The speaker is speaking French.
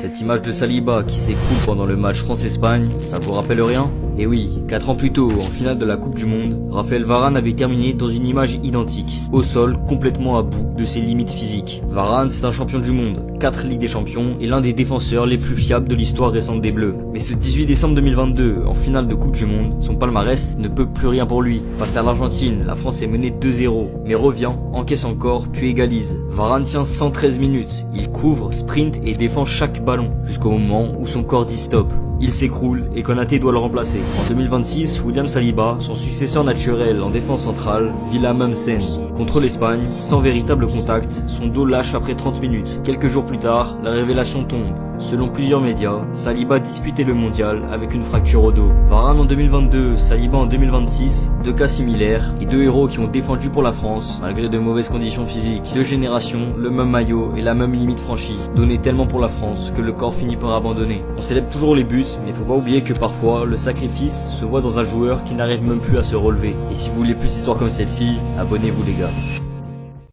Cette image de Saliba qui s'écroule pendant le match France-Espagne, ça vous rappelle rien? Et oui, 4 ans plus tôt, en finale de la Coupe du Monde, Raphaël Varane avait terminé dans une image identique, au sol, complètement à bout de ses limites physiques. Varane, c'est un champion du monde, 4 Ligues des Champions et l'un des défenseurs les plus fiables de l'histoire récente des Bleus. Mais ce 18 décembre 2022, en finale de Coupe du Monde, son palmarès ne peut plus rien pour lui. Face à l'Argentine, la France est menée 2-0, mais revient, encaisse encore, puis égalise. Varane tient 113 minutes, il couvre, sprint et défend chaque ballon, jusqu'au moment où son corps dit stop. Il s'écroule et Konaté doit le remplacer. En 2026, William Saliba, son successeur naturel en défense centrale, vit la même scène. Contre l'Espagne, sans véritable contact, son dos lâche après 30 minutes. Quelques jours plus tard, la révélation tombe. Selon plusieurs médias, Saliba disputait le mondial avec une fracture au dos. Varane en 2022, Saliba en 2026, deux cas similaires et deux héros qui ont défendu pour la France malgré de mauvaises conditions physiques. Deux générations, le même maillot et la même limite franchie, donné tellement pour la France que le corps finit par abandonner. On célèbre toujours les buts, mais faut pas oublier que parfois, le sacrifice se voit dans un joueur qui n'arrive même plus à se relever. Et si vous voulez plus d'histoires comme celle-ci, abonnez-vous les gars.